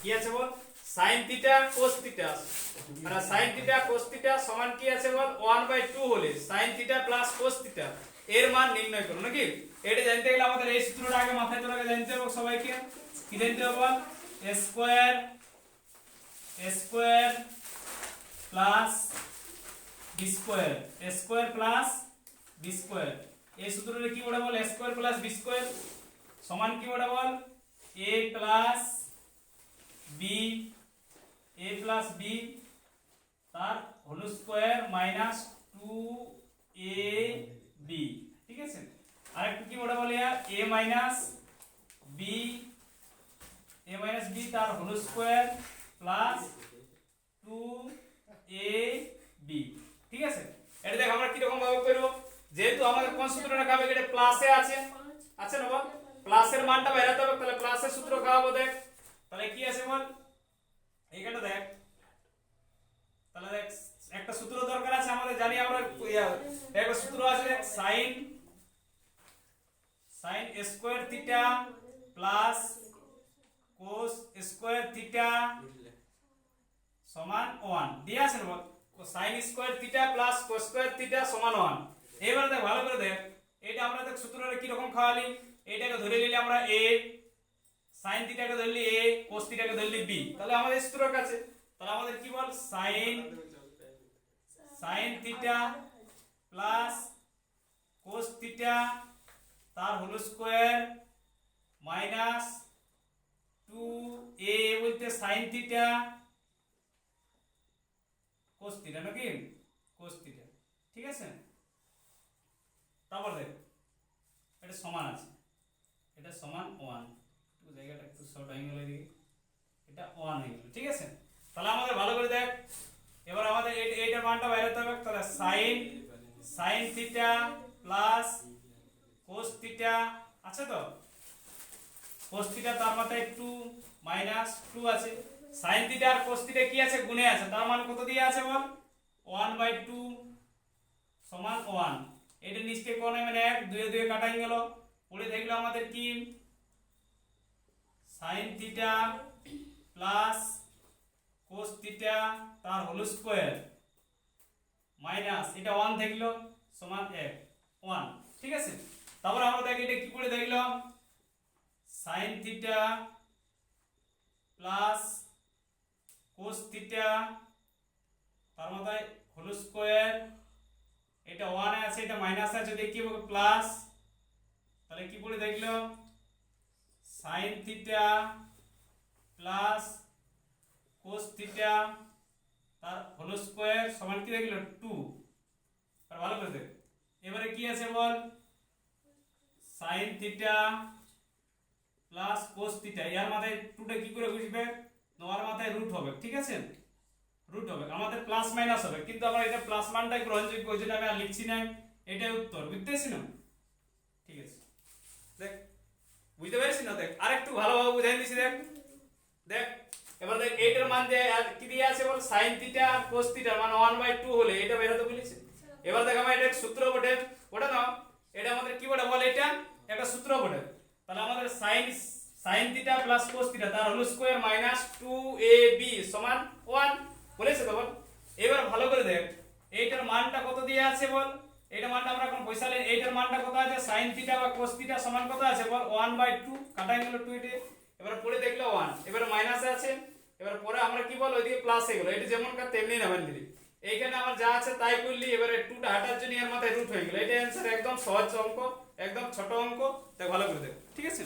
কি আছে বল sin theta cos theta আর sin theta cos theta সমান কি আছে বল 1/2 হলে sin theta plus cos theta এর মান নির্ণয় করো নাকি। এটা জানতে গেলে আমাদের এই সূত্রটা আগে মাথায় তোলা জানতে হবে সবাইকে। কি জানতে হবে বল a square plus b square a square plus b square এই সূত্রটা কি বলে বল a square plus b square সমান কি বলে বল a প্লাস b তার হোল স্কয়ার মাইনাস 2ab ঠিক আছে। আরেকটু কি বলে বল यार a মাইনাস b তার হোল স্কয়ার প্লাস 2ab ঠিক আছে। এটা দেখ আমরা কি রকম ভাবে করব, যেহেতু আমাদের কোন সূত্রটা খাবে এটা প্লাসে আছে আছে না বল, প্লাসের মানটা বেরাতে হবে, তাহলে প্লাসের সূত্র খাওয়াবো। দেখ তাহলে কি আছে বল এইখানটা দেখ, তাহলে দেখ একটা সূত্র দরকার আছে আমাদের, জানি আমরা একটা সূত্র আছে দেখ sin square theta plus cos square theta সমান 1 দিয়া আছে না বল, sin square theta plus cos square theta সমান 1। এবারে দেখ ভালো করে দেখ এটা আমরা দেখ সূত্রটা কি রকম খাওয়ালি, এটাকে ধরে নিলে আমরা a sin থিটাকে ধরলি a cos থিটাকে ধরলি b, তাহলে আমাদের সূত্রের কাছে তাহলে আমাদের কি বল sin theta plus cos theta তার হোল স্কয়ার মাইনাস 2a বলতে sin থিটা cos থিটা নাকি cos থিটা ঠিক আছে। তারপর দেখ এটা সমান আছে, এটা সমান 1, একটু জায়গাটা একটু শর্ট হয়ে গেল এদিকে, এটা 1 হয়ে গেল ঠিক আছে। তাহলে আমাদের ভালো করে দেখ এবার আমাদের এইটার মানটা বাইরে হবে, তাহলে sin theta plus cos theta আছে তো, cos থিটা তার মাথায় 2 মাইনাস 2 আছে, sin থিটা আর cos থিটা কি আছে গুণে আছে, তার মান কত দিয়ে আছে বল 1/2 সমান 1। এটা নিচে কোণ মানে 1 2 2 কাটাই গেল, পড়ে দেখলো আমাদের কি sin theta plus cos theta তার হোল স্কয়ার মাইনাস এটা 1 দেখলো সমান 1 ঠিক আছে। তারপর আমরা দেখি এটা কি করে দেখলাম sin theta plus cos theta তার মাথায় হোল স্কয়ার, এটা 1 আছে এটা মাইনাস আছে, দেখি কি হবে প্লাস, তাহলে কি করে দেখলো sin theta plus cos theta তার হোল স্কয়ার সমান কি দেখলো 2। আর ভালো করে দেখ এবারে কি আছে বল sin theta plus cos theta, এর মাথায় 2টা কি করে বসবে, নোয়ার মাথায় রুট হবে ঠিক আছে, রুট হবে আমাদের প্লাস মাইনাস হবে, কিন্তু আমরা এটা প্লাস মানটাই গ্রহণযোগ্য ওই জন্য আমি আর লিখছি না, এটাই উত্তর, বুঝতেছি না ঠিক আছে। দেখ বুঝতে পারছিস না, দেখ আরেকটু ভালোভাবে বুঝাই দিছি দেখ দেখ এবার দেখ এইটার মান যে কি দিয়ে আছে বল sin থিটা আর cos থিটা মান 1/2 হলে এটা বেরোতে বলেছে। এবার দেখ আমরা এটা সূত্র বটে ওটা না, এটা আমাদের কি বটে বল এটা একটা সূত্র বটে, তাহলে আমাদের sin theta plus cos theta তার হোল স্কয়ার মাইনাস 2ab সমান 1 বলেছে তো বল। এবার ভালো করে দেখ এইটার মানটা কত দিয়ে আছে বল, এইটার মানটা আমরা এখন পয়সা নেই, এইটার মানটা কত আছে sin থিটা বা cos থিটা সমান কত আছে বল 1/2 কাটাই গেল 2 এর, এবার পরে দেখলো 1 এবার মাইনাস আছে, এবার পরে আমরা কি বল ওইদিকে প্লাস হয়ে গেল, এটা যেমন কার তেমনি নেবেন দিদি, এইখানে আমার যা আছে তাই করলি, এবারে 2টা হাটার জন্য এর মাথায় রুট হয়ে গেল, এটা অ্যানসার একদম সহজ অঙ্ক একদম ছোট অঙ্ক, তাই ভালো করে দেখ ঠিক আছে।